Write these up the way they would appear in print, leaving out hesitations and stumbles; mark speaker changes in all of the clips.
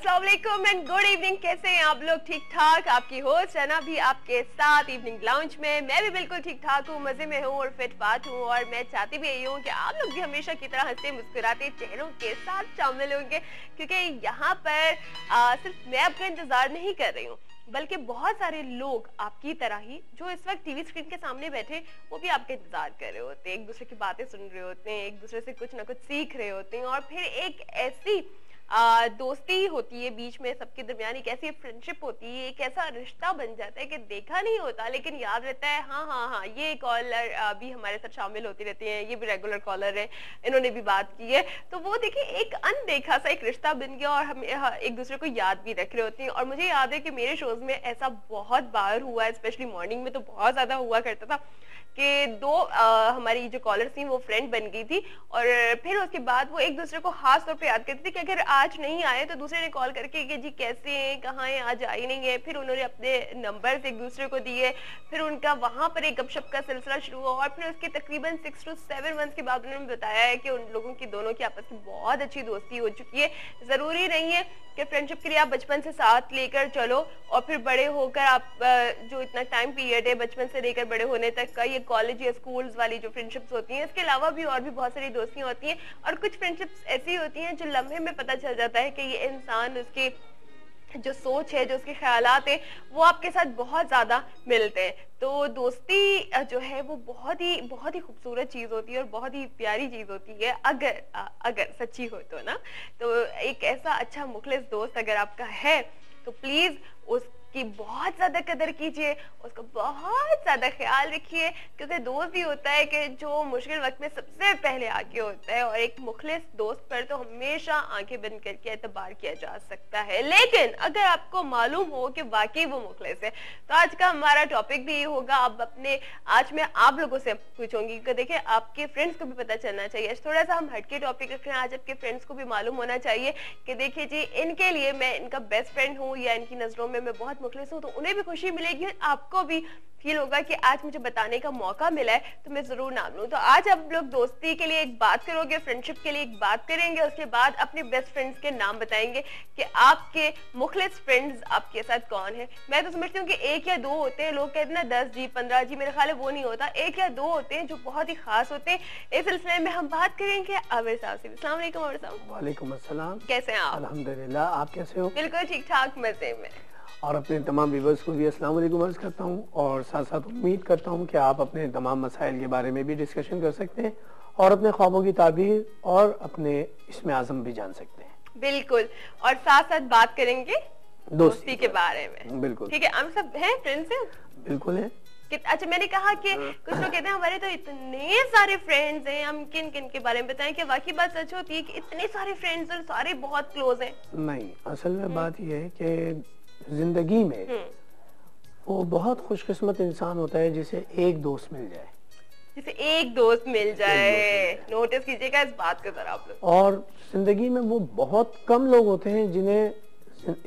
Speaker 1: अस्सलाम वालेकुम and good evening. कैसे हैं आप लोग? ठीक ठाक। आपकी होस्ट है ना भी आपके साथ इवनिंग लाउंज में। मैं भी बिल्कुल ठीक ठाक हूँ, मजे में हूँ और फिट फाट हूँ। और मैं चाहती भी यही हूँ कि आप लोग भी हमेशा की तरह हंसते मुस्कुराते चेहरों के साथ शामिल होंगे, क्योंकि यहाँ पर सिर्फ मैं आपका इंतजार नहीं कर रही हूँ, बल्कि बहुत सारे लोग आपकी तरह ही जो इस वक्त टीवी स्क्रीन के सामने बैठे वो भी आपका इंतजार कर रहे होते हैं, एक दूसरे की बातें सुन रहे होते हैं, एक दूसरे से कुछ ना कुछ सीख रहे होते हैं। और फिर एक ऐसी दोस्ती होती है बीच में, सबके दरमियान एक ऐसी फ्रेंडशिप होती है, एक ऐसा रिश्ता बन जाता है कि देखा नहीं होता लेकिन याद रहता है। हाँ हाँ हाँ, ये कॉलर भी हमारे साथ शामिल होती रहती है, ये भी रेगुलर कॉलर है, इन्होंने भी बात की है। तो वो देखिए एक अनदेखा सा एक रिश्ता बन गया और हम एक दूसरे को याद भी रख रहे होते हैं। और मुझे याद है कि मेरे शोज में ऐसा बहुत बार हुआ है, स्पेशली मॉर्निंग में तो बहुत ज्यादा हुआ करता था कि दो हमारी जो कॉलर थी वो फ्रेंड बन गई थी और फिर उसके बाद वो एक दूसरे को खास तौर पे याद करती थी कि अगर आज नहीं आए तो दूसरे ने कॉल करके कि जी कैसे हैं, कहाँ हैं, आज आई नहीं है। फिर उन्होंने अपने नंबर्स एक दूसरे को दिए, फिर उनका वहां पर एक गपशप का सिलसिला शुरू हुआ और फिर उसके तकरीबन 6 to 7 मंथ्स के बाद उन्होंने बताया है कि उन लोगों की दोनों की आपस में बहुत अच्छी दोस्ती हो चुकी है। जरूरी नहीं है कि फ्रेंडशिप के लिए आप बचपन से साथ लेकर चलो और फिर बड़े होकर आप जो इतना टाइम पीरियड है बचपन से लेकर बड़े होने तक का, ये कॉलेज या स्कूल्स वाली जो फ्रेंडशिप्स होती हैं, इसके अलावा भी और भी बहुत सारी दोस्तियां होती हैं। और कुछ फ्रेंडशिप्स ऐसी होती हैं जो लम्हे में पता चल जाता है कि ये इंसान, उसकी जो सोच है, जो उसके ख्यालात है, वो आपके साथ बहुत ज्यादा मिलते हैं। तो दोस्ती जो है वो बहुत ही खूबसूरत चीज होती है और बहुत ही प्यारी चीज होती है अगर सच्ची हो तो ना। तो एक ऐसा अच्छा मुखलिस दोस्त अगर आपका है तो प्लीज उसकी बहुत ज्यादा कदर कीजिए, उसका बहुत ज्यादा ख्याल रखिए, क्योंकि दोस्त ही होता है कि जो मुश्किल वक्त में सबसे पहले आगे होता है। और एक मुखलिस दोस्त पर तो हमेशा आंखें बंद करके एतबार किया जा सकता है। लेकिन अगर आपको मालूम हो कि वाकई वो मुखलिस है तो आज का हमारा टॉपिक भी ये होगा। आज मैं आप लोगों से पूछूंगी कि देखिए आपके फ्रेंड्स को भी पता चलना चाहिए, थोड़ा सा हम हटके टॉपिक रख रहे हैं। आज आपके फ्रेंड्स को भी मालूम होना चाहिए कि देखिए जी इनके लिए मैं इनका बेस्ट फ्रेंड हूँ या इनकी नजरों में मैं बहुत मुखलिस हूँ, तो उन्हें भी खुशी मिलेगी और आपको भी फील होगा कि आज मुझे बताने का मौका मिला है तो मैं जरूर नाम लूं। तो आज आप लोग दोस्ती के लिए एक बात करोगे, फ्रेंडशिप के लिए एक बात करेंगे, उसके बाद अपने बेस्ट फ्रेंड्स के नाम बताएंगे कि आपके मुखलिस फ्रेंड्स आपके साथ कौन है। मैं तो समझती हूँ कि एक या दो होते हैं, लोग कहते हैं ना 10 जी 15 जी, मेरे ख्याल है वो नहीं होता, एक या दो होते हैं जो बहुत ही खास होते हैं। इस सिलसिले में हम बात करेंगे आमिर साहब से। अस्सलाम वालेकुम आमिर साहब।
Speaker 2: वालेकुम अस्सलाम।
Speaker 1: कैसे हैं आप?
Speaker 2: अल्हम्दुलिल्लाह, आप कैसे हो?
Speaker 1: बिल्कुल ठीक ठाक, मजे में।
Speaker 2: और अपने तमाम व्यूअर्स को भी अस्सलाम वालेकुम अर्ज करता हूँ और साथ साथ उम्मीद करता हूँ कि आप अपने तमाम मसाइल के बारे में भी डिस्कशन कर सकते हैं और अपने ख्वाबों की ताबीर और अपने इसमें आज़म भी जान सकते हैं।
Speaker 1: बिल्कुल, और साथ साथ बात करेंगे दोस्ती के बारे में।
Speaker 2: बिल्कुल
Speaker 1: ठीक है। हम सब हैं, फ्रेंड्स हैं?
Speaker 2: बिल्कुल है।
Speaker 1: अच्छा, मैंने कहा कि कुछ लोग कहते हैं हमारे तो इतने सारे फ्रेंड्स हैं, हम किन किन के बारे में बताएं? कि वाकई बात सच होती है कि इतने सारे फ्रेंड्स और सारे बहुत क्लोज हैं?
Speaker 2: नहीं, असल में बात यह है कि जिंदगी में वो बहुत खुशकिस्मत इंसान होता है जिसे एक दोस्त मिल जाए।
Speaker 1: जिसे एक दोस्त मिल जाए, नोटिस कीजिएगा इस बात को जरा आप लोग।
Speaker 2: और जिंदगी में वो बहुत कम लोग होते हैं जिन्हें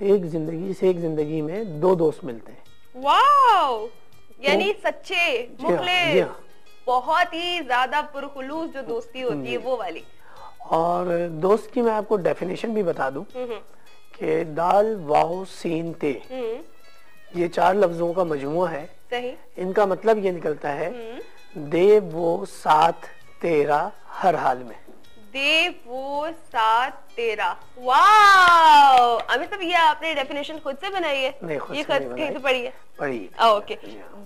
Speaker 2: एक जिंदगी में दो दोस्त मिलते हैं।
Speaker 1: वाओ, यानी सच्चे मुखलिस,
Speaker 2: हाँ।
Speaker 1: बहुत ही ज्यादा पुरखुलूस जो दोस्ती होती है वो वाली।
Speaker 2: और दोस्त की मैं आपको डेफिनेशन भी बता दूं कि दाल वाव सीन ते, ये 4 लफ्जों का मजमुआ है।
Speaker 1: सही। इनका
Speaker 2: इनका मतलब ये निकलता है दे वो साथ तेरा हर हाल में।
Speaker 1: दे वो साथ तेरा। वाओ, अमित साहब ये आपने डेफिनेशन खुद से बनाई है?
Speaker 2: नहीं, खुद
Speaker 1: ये
Speaker 2: से नहीं
Speaker 1: कहीं से पढ़ी है?
Speaker 2: पढ़ी।
Speaker 1: ओके।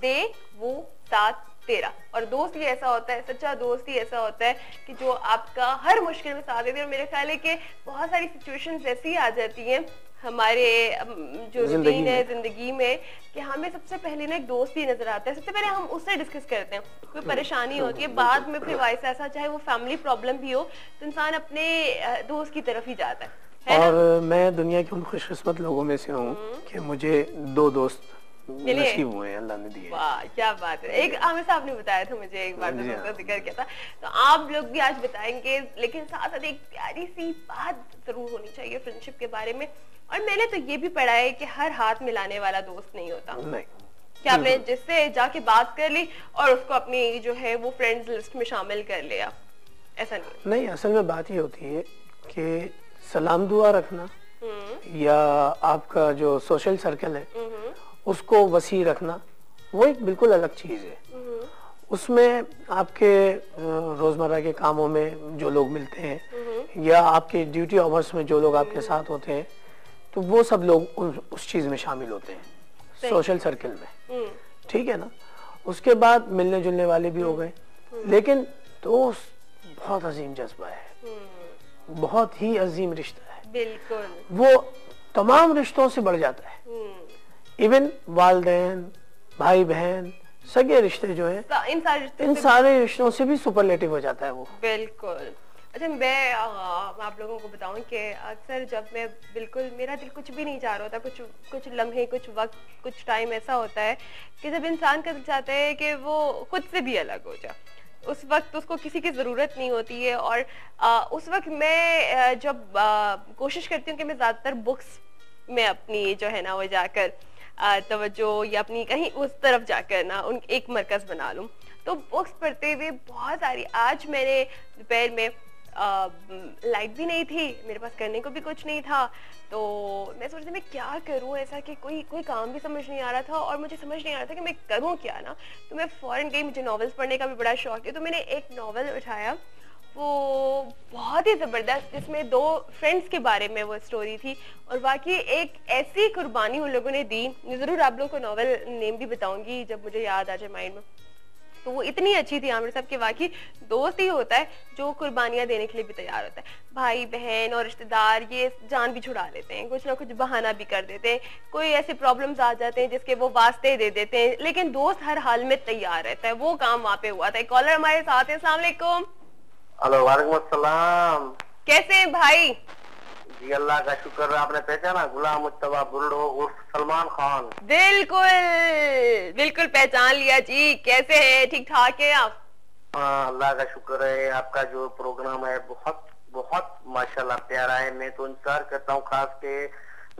Speaker 1: दे वो साथ तेरा। और दोस्त ही ऐसा होता है, सच्चा दोस्त ही ऐसा होता है कि जो आपका हर मुश्किल में साथ देते हैं। और मेरे ख्याल है कि बहुत सारी सिचुएशंस ऐसी आ जाती हैं हमारे जो रूटीन है जिंदगी में कि हमें सबसे पहले ना एक दोस्त ही नजर आता है, सबसे पहले हम उससे डिस्कस करते हैं। कोई परेशानी होती है, बाद में फिर वाइस ऐसा, चाहे वो फैमिली प्रॉब्लम भी हो, तो इंसान अपने दोस्त की तरफ ही जाता है
Speaker 2: और मैं दुनिया के उन खुशकिस्मत लोगों में से हूँ कि मुझे 2 दोस्त नसीब हुए हैं, अल्लाह ने दिए।
Speaker 1: वाह क्या बात है। एक आमिर साहब ने बताया था मुझे एक बार, मैंने उसका जिक्र किया था, तो आप लोग भी आज बताएंगे। लेकिन साथ साथ एक प्यारी सी बात जरूर होनी चाहिए फ्रेंडशिप के बारे में। और मैंने तो ये भी पढ़ा है कि हर हाथ मिलाने वाला दोस्त नहीं होता।
Speaker 2: नहीं,
Speaker 1: कि आपने जिससे जाके बात कर ली और उसको अपनी जो है वो फ्रेंड्स लिस्ट में शामिल कर लिया, ऐसा नहीं।
Speaker 2: असल में बात ये होती है कि सलाम दुआ रखना या आपका जो सोशल सर्कल है उसको वसी रखना, वो एक बिल्कुल अलग चीज है। उसमें आपके रोजमर्रा के कामों में जो लोग मिलते हैं या आपके ड्यूटी आवर्स में जो लोग आपके साथ होते हैं, तो वो सब लोग उस चीज में शामिल होते हैं सोशल सर्कल में, ठीक है ना। उसके बाद मिलने जुलने वाले भी हो गए, लेकिन दोस्त बहुत अजीम जज्बा है, बहुत ही अजीम रिश्ता है,
Speaker 1: बिल्कुल
Speaker 2: वो तमाम रिश्तों से बढ़ जाता है। इवन वालिदैन, भाई बहन, सगे रिश्ते जो हैं, इन सारे रिश्तों से भी सुपरलेटिव हो जाता है वो।
Speaker 1: बिल्कुल। अच्छा, मैं आप लोगों को बताऊं कि अक्सर जब मैं बिल्कुल मेरा दिल कुछ भी नहीं चाह रहा होता, कुछ लम्हे, कुछ वक्त, कुछ टाइम ऐसा होता है कि जब इंसान का दिल चाहता है कि वो खुद से भी अलग हो जाए, उस वक्त उसको किसी की ज़रूरत नहीं होती है। और उस वक्त मैं जब कोशिश करती हूँ कि मैं ज़्यादातर बुक्स में अपनी जो है ना वो जाकर तवज्जो या अपनी कहीं उस तरफ जाकर ना उन एक मरकज बना लूं। तो बुक्स पढ़ते हुए बहुत सारी, आज मैंने दोपहर में लाइट भी नहीं थी, मेरे पास करने को भी कुछ नहीं था, तो मैं सोच रही मैं क्या करूं ऐसा कि कोई काम भी समझ नहीं आ रहा था और मुझे समझ नहीं आ रहा था कि मैं करूं क्या ना। तो मैं फौरन गई, मुझे नॉवेल्स पढ़ने का भी बड़ा शौक है, तो मैंने एक नॉवेल उठाया, वो बहुत ही ज़बरदस्त, जिसमें दो फ्रेंड्स के बारे में वो स्टोरी थी और वाकई एक ऐसी कुर्बानी उन लोगों ने दी। मैं ज़रूर आप लोगों को नॉवेल नेम भी बताऊंगी जब मुझे याद आ जाए माइंड में। तो वो इतनी अच्छी थी आमिर साहब कि वाकई दोस्त ही होता है जो कुर्बानियां देने के लिए भी तैयार होता है। भाई बहन और रिश्तेदार ये जान भी छुड़ा लेते हैं, कुछ ना कुछ बहाना भी कर देते हैं, कोई ऐसे प्रॉब्लम्स आ जाते हैं जिसके वो वास्ते दे देते हैं, लेकिन दोस्त हर हाल में तैयार रहता है। वो काम वहाँ पे हुआ था। कॉलर हमारे साथ है। अस्सलाम वालेकुम।
Speaker 3: हेलो, वालेकुम अस्सलाम।
Speaker 1: कैसे हैं भाई?
Speaker 3: जी अल्लाह का शुक्र। आपने पहचाना? गुलाम मुस्तफा बुल्लो उर्फ सलमान खान।
Speaker 1: बिल्कुल बिल्कुल पहचान लिया जी। कैसे हैं? ठीक ठाक है आप?
Speaker 3: हाँ, अल्लाह का शुक्र है। आपका जो प्रोग्राम है बहुत बहुत माशाल्लाह प्यारा है। मैं तो इंतजार करता हूँ, खास के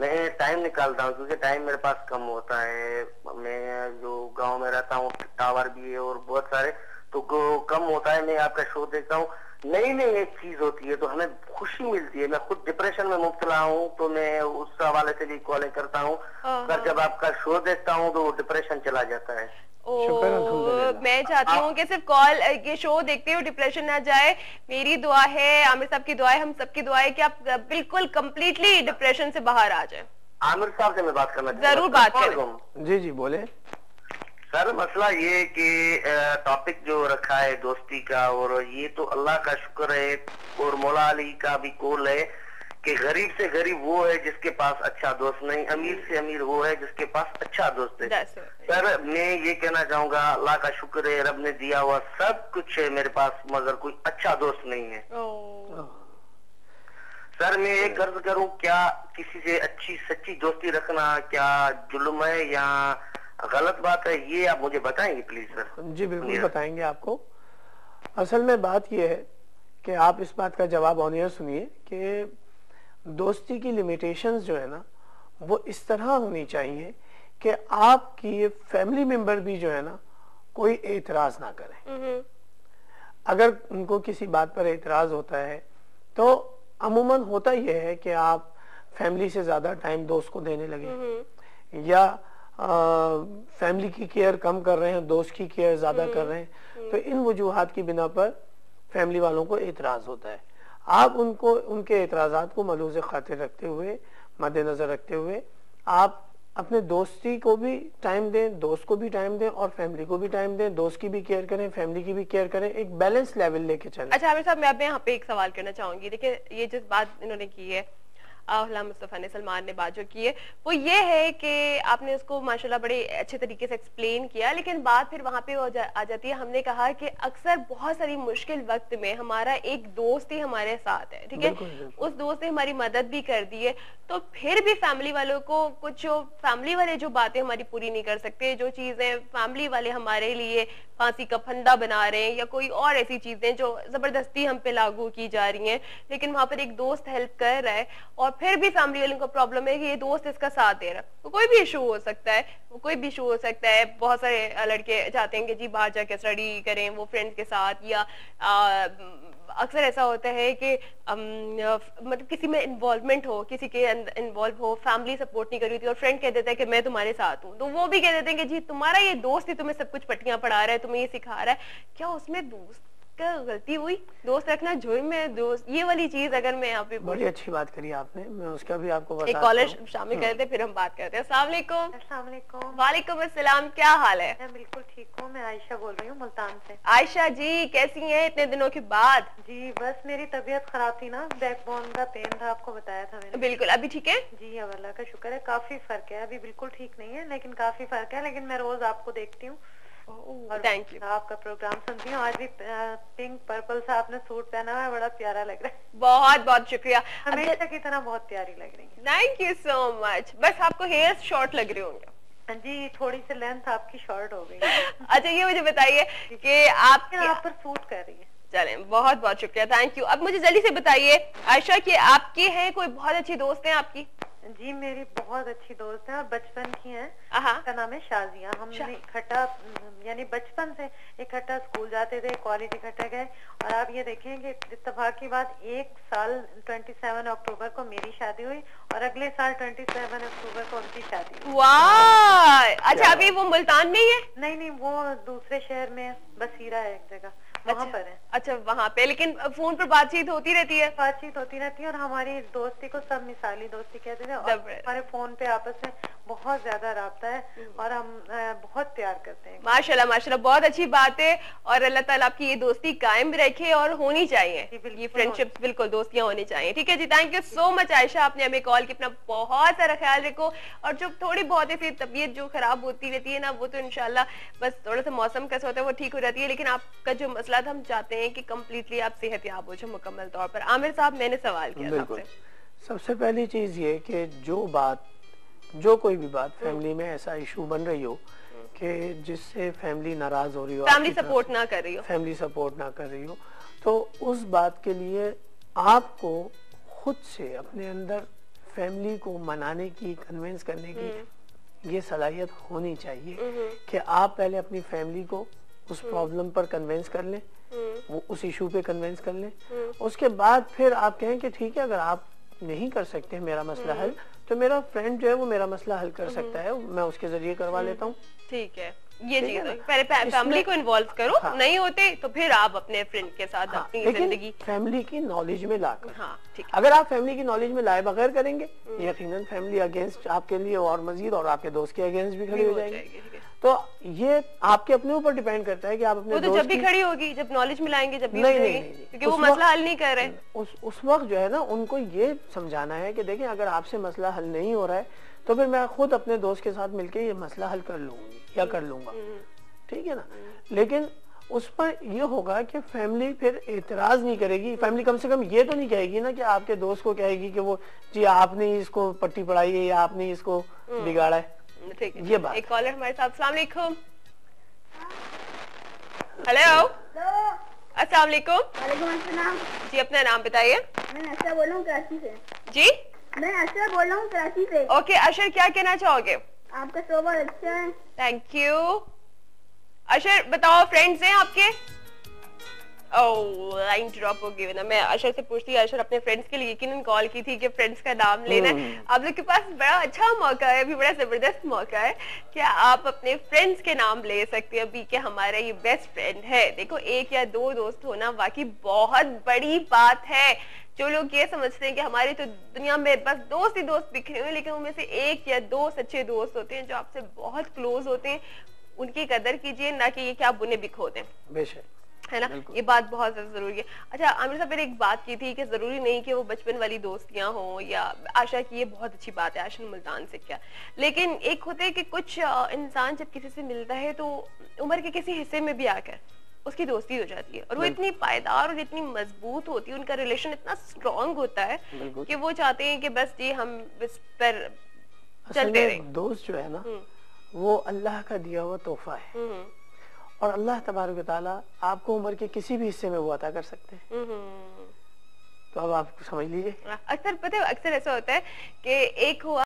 Speaker 3: मैं टाइम निकालता हूँ क्योंकि टाइम मेरे पास कम होता है। मैं जो गांव में रहता हूँ, टावर भी है और बहुत सारे तो कम होता है। मैं आपका शो देखता हूँ, नई नई एक चीज होती है तो हमें खुशी मिलती है। मैं खुद डिप्रेशन में मुब्तला हूँ तो मैं उस हवाले से भी कॉलिंग करता हूँ, पर जब आपका शो देखता हूँ तो डिप्रेशन चला जाता है।
Speaker 1: मैं चाहती हूँ कि सिर्फ कॉल ये शो देखते हुए डिप्रेशन ना जाए। मेरी दुआ है, आमिर साहब की दुआ है, हम सबकी दुआ है कि आप बिल्कुल कंप्लीटली डिप्रेशन से बाहर आ जाए।
Speaker 3: आमिर साहब से मैं बात करना
Speaker 1: जरूर बात करें।
Speaker 2: जी जी बोले
Speaker 3: सर। मसला ये कि टॉपिक जो रखा है दोस्ती का, और ये तो अल्लाह का शुक्र है और मौला अली का भी कौल है कि गरीब से गरीब वो है जिसके पास अच्छा दोस्त नहीं, अमीर से अमीर वो है जिसके पास अच्छा दोस्त है। सर मैं ये कहना चाहूंगा, अल्लाह का शुक्र है, रब ने दिया हुआ सब कुछ है मेरे पास, मगर कोई अच्छा दोस्त नहीं है। सर मैं एक अर्ज करूं, क्या किसी से अच्छी सच्ची दोस्ती रखना क्या जुल्म है या गलत बात है? ये आप मुझे बताएंगे प्लीज सर।
Speaker 2: जी बिल्कुल बताएंगे आपको। असल में बात ये है कि आप इस बात का जवाब ऑन एयर सुनिए कि दोस्ती की लिमिटेशंस जो है ना वो इस तरह होनी चाहिए कि आपकी फैमिली मेंबर भी जो है ना कोई एतराज ना करें। अगर उनको किसी बात पर एतराज होता है तो अमूमन होता यह है कि आप फैमिली से ज्यादा टाइम दोस्त को देने लगे या फैमिली की केयर कम कर रहे हैं, दोस्त की केयर ज्यादा कर रहे हैं। तो इन वजूहात की बिना पर फैमिली वालों को एतराज होता है। आप उनको उनके एतराजात को मलूज़ खातिर रखते हुए, मद्देनजर रखते हुए आप अपने दोस्ती को भी टाइम दें, दोस्त को भी टाइम दें और फैमिली को भी टाइम दें। दोस्त की भी केयर करें, फैमिली की भी केयर करें, एक बैलेंस लेवल लेके चलें।
Speaker 1: अच्छा आमिर साहब, मैं अब यहाँ पे एक सवाल करना चाहूंगी। देखिए ये जिस बात इन्होंने की है, गुलाम मुस्तफा ने, सलमान ने बात जो की है वो ये है कि आपने उसको माशाल्लाह बड़े अच्छे तरीके से एक्सप्लेन किया, लेकिन बात फिर वहां पे आ जाती है। हमने कहा कि अक्सर बहुत सारी मुश्किल वक्त में हमारा एक दोस्त ही हमारे साथ है, ठीक है, उस दोस्त ने हमारी मदद भी कर दी है, तो फिर भी फैमिली वालों को कुछ फैमिली वाले जो बातें हमारी पूरी नहीं कर सकते, जो चीजें फैमिली वाले हमारे लिए फांसी का फंदा बना रहे हैं या कोई और ऐसी चीजें जो जबरदस्ती हम पे लागू की जा रही हैं, लेकिन वहां पर एक दोस्त हेल्प कर रहा है और फिर भी फैमिली वालों को प्रॉब्लम है कि ये दोस्त इसका साथ दे रहा है, तो कोई भी इशू हो सकता है, कोई भी इशू हो सकता है। बहुत सारे लड़के चाहते हैं कि जी बाहर जाके स्टडी करें वो फ्रेंड्स के साथ, या अक्सर ऐसा होता है कि मतलब किसी में इन्वॉल्वमेंट हो, किसी के इन्वॉल्व हो, फैमिली सपोर्ट नहीं कर रही थी और फ्रेंड कह देता है कि मैं तुम्हारे साथ हूँ, तो वो भी कह देते हैं कि जी तुम्हारा ये दोस्त ही तुम्हें सब कुछ पट्टियां पढ़ा रहा है, तुम्हें ये सिखा रहा है, क्या उसमें दोस्त का गलती हुई? दोस्त रखना झोली में दोस्त, ये वाली चीज अगर मैं यहाँ पे
Speaker 2: बड़ी अच्छी बात करी आपने, मैं उसका भी आपको
Speaker 1: एक कॉलर शामिल कर देते फिर हम बात करते हैं। अस्सलाम वालेकुम।
Speaker 4: अस्सलाम वालेकुम।
Speaker 1: वालेकुम अस्सलाम, क्या हाल है?
Speaker 4: मैं बिल्कुल ठीक हूँ, मैं आयशा बोल रही हूँ मुल्तान से।
Speaker 1: आयशा जी कैसी हैं इतने दिनों के बाद?
Speaker 4: जी बस मेरी तबीयत खराब थी ना, बैकबोन का पेन था, आपको बताया था मैंने।
Speaker 1: बिल्कुल, अभी ठीक है?
Speaker 4: जी अब अल्लाह का शुक्र है, काफी फर्क है, अभी बिल्कुल ठीक नहीं है लेकिन काफी फर्क है। लेकिन मैं रोज आपको देखती हूँ और
Speaker 1: थैंक यू,
Speaker 4: आपका प्रोग्राम सुनती हूँ। आज भी पिंक पर्पल सा आपने सूट पहना हुआ है, बड़ा प्यारा लग रहा है।
Speaker 1: बहुत बहुत शुक्रिया,
Speaker 4: हमेशा की तरह बहुत प्यारी लग रही है।
Speaker 1: Thank you so much. बस आपको हेयर शॉर्ट लग रहे होंगे।
Speaker 4: जी थोड़ी सी लेंथ आपकी शॉर्ट हो गई।
Speaker 1: अच्छा ये मुझे बताइए कि आप
Speaker 4: पर सूट कर रही है।
Speaker 1: चलें, बहुत बहुत शुक्रिया, थैंक यू। अब मुझे जल्दी से बताइए आयशा कि आपके हैं कोई बहुत अच्छी दोस्त हैं आपकी?
Speaker 4: जी मेरी बहुत अच्छी दोस्त है और बचपन की है,
Speaker 1: हाँ।
Speaker 4: उसका नाम है शाजिया। हम इकट्ठा यानी बचपन से इकट्ठा स्कूल जाते थे, कॉलेज इकट्ठा गए, और आप ये देखें कि इत्तेफाक की बात, एक साल 27 अक्टूबर को मेरी शादी हुई और अगले साल 27 अक्टूबर को उनकी शादी हुई।
Speaker 1: वाह, अच्छा अभी वो मुल्तान में ही है?
Speaker 4: नहीं नहीं, वो दूसरे शहर में बसीरा है एक जगह, वहाँ पर है।
Speaker 1: अच्छा वहाँ पे, लेकिन फोन पर बातचीत होती रहती है?
Speaker 4: बातचीत होती रहती है और हमारी दोस्ती को सब मिसाली दोस्ती कहते थे, और हमारे फोन पे आपस में बहुत ज्यादा राब्ता है और हम बहुत प्यार करते हैं।
Speaker 1: माशाल्लाह माशाल्लाह, बहुत अच्छी बात है और अल्लाह ताला आपकी ये दोस्ती कायम रखे और होनी चाहिए, ये फ्रेंडशिप बिल्कुल दोस्तियां होनी चाहिए। ठीक है जी, thank you so much Ayesha, आपने हमें कॉल किया। अपना बहुत सारा ख्याल रखो और जो थोड़ी बहुत ऐसी तबीयत जो खराब होती रहती है ना, वो तो इंशाल्लाह बस थोड़ा सा मौसम कैसा होता है वो ठीक हो जाती है, लेकिन आपका जो मसला था हम चाहते हैं कि कम्प्लीटली आप सेहतयाब हो जाए मुकम्मल तौर पर। आमिर साहब मैंने सवाल किया
Speaker 2: बिल्कुल, सबसे पहली चीज ये कि जो कोई भी बात फैमिली में ऐसा इशू बन रही हो कि जिससे फैमिली नाराज हो रही हो,
Speaker 1: फैमिली सपोर्ट ना कर रही हो,
Speaker 2: फैमिली सपोर्ट ना कर रही हो, तो उस बात के लिए आपको खुद से अपने अंदर फैमिली को मनाने की, कन्विंस करने की ये सलाहियत होनी चाहिए कि आप पहले अपनी फैमिली को उस प्रॉब्लम पर कन्विंस कर लें, वो उस इशू पे कन्विंस कर लें, उसके बाद फिर आप कहें कि ठीक है अगर आप नहीं कर सकते मेरा मसला हल, तो मेरा फ्रेंड जो है वो मेरा मसला हल कर सकता है, मैं उसके जरिए करवा लेता हूँ।
Speaker 1: ठीक है, ये चीज पहले फैमिली को इन्वॉल्व करो। हाँ। नहीं होते तो फिर आप अपने फ्रेंड के साथ अपनी जिंदगी
Speaker 2: फैमिली की नॉलेज में लाकर।
Speaker 1: हाँ, ठीक।
Speaker 2: अगर आप फैमिली की नॉलेज में लाए बगैर करेंगे, यकीनन फैमिली अगेंस्ट आपके लिए और मजीद और आपके दोस्त के अगेंस्ट भी खड़ी हो जाएगी। तो ये आपके अपने ऊपर डिपेंड करता है कि आप अपने
Speaker 1: तो जब भी खड़ी होगी, जब नॉलेज मिलाएंगे, जब भी
Speaker 2: नहीं,
Speaker 1: क्योंकि वो मसला हल नहीं कर रहे,
Speaker 2: उस वक्त जो है ना उनको ये समझाना है कि देखिए अगर आपसे मसला हल नहीं हो रहा है तो फिर मैं खुद अपने दोस्त के साथ मिलके ये मसला हल कर लूंगी या कर लूंगा, ठीक है ना। लेकिन उस पर ये होगा कि फैमिली फिर एतराज नहीं करेगी, फैमिली कम से कम ये तो नहीं कहेगी ना कि आपके दोस्त को कहेगी कि वो जी आपने इसको पट्टी पढ़ाई है या आपने इसको बिगाड़ा है।
Speaker 1: ठीक है,
Speaker 2: ये बात।
Speaker 1: एक कॉलर हमारे साथ। अस्सलाम वालेकुम। हेलो, अस्सलाम वालेकुम।
Speaker 5: वालेकुम अस्सलाम।
Speaker 1: जी अपना नाम बताइए।
Speaker 5: मैं अशर बोल रहा हूँ कराची से।
Speaker 1: जी
Speaker 5: मैं अशर बोल रहा हूँ कराची से।
Speaker 1: ओके अशर, क्या कहना चाहोगे?
Speaker 5: आपका शो बहुत अच्छा है।
Speaker 1: Thank you. अशर बताओ, फ्रेंड्स हैं आपके? ओह लाइन ड्रॉप हो गई ना। मैं अशर से पूछती, अशर अपने फ्रेंड्स के लिए यकीनन कॉल की थी कि फ्रेंड्स का नाम लेना है। आप लोग के पास बड़ा अच्छा मौका है, अभी बड़ा जबरदस्त मौका है, क्या आप अपने फ्रेंड्स के नाम ले सकते हैं अभी कि हमारा ये बेस्ट फ्रेंड है। देखो एक या दो दोस्त होना वाकई बहुत बड़ी बात है। जो लोग ये समझते हैं कि हमारी तो दुनिया में बस दोस्त ही दोस्त बिखरे हुए, लेकिन उनमें से एक या दो सच्चे दोस्त होते हैं जो आपसे बहुत क्लोज होते हैं, उनकी कदर कीजिए, ना कि ये कि आप उन्हें बिखो दें।
Speaker 2: बेशक,
Speaker 1: है ना, ये बात बहुत ज्यादा जरूरी है। अच्छा आमिर साहब मैंने एक बात की थी कि जरूरी नहीं कि वो बचपन वाली दोस्तियां हो, या आशा की ये बहुत अच्छी बात है, आशा मुल्तान से क्या, लेकिन एक होता है कि कुछ इंसान जब किसी से मिलता है तो उम्र के किसी हिस्से में भी आकर उसकी दोस्ती हो जाती है और वो इतनी पायदार और इतनी मजबूत होती है, उनका रिलेशन इतना स्ट्रॉन्ग होता है कि वो चाहते हैं कि बस जी हम इस पर चलते रहें।
Speaker 2: दोस्त जो है ना वो अल्लाह का दिया हुआ तोहफा है और अल्लाह तबारक व तआला आपको उम्र के किसी भी हिस्से में वो अता कर सकते हैं। तो अब आप समझ लीजिए।
Speaker 1: अक्सर पता है, अक्सर ऐसा होता है कि एक हुआ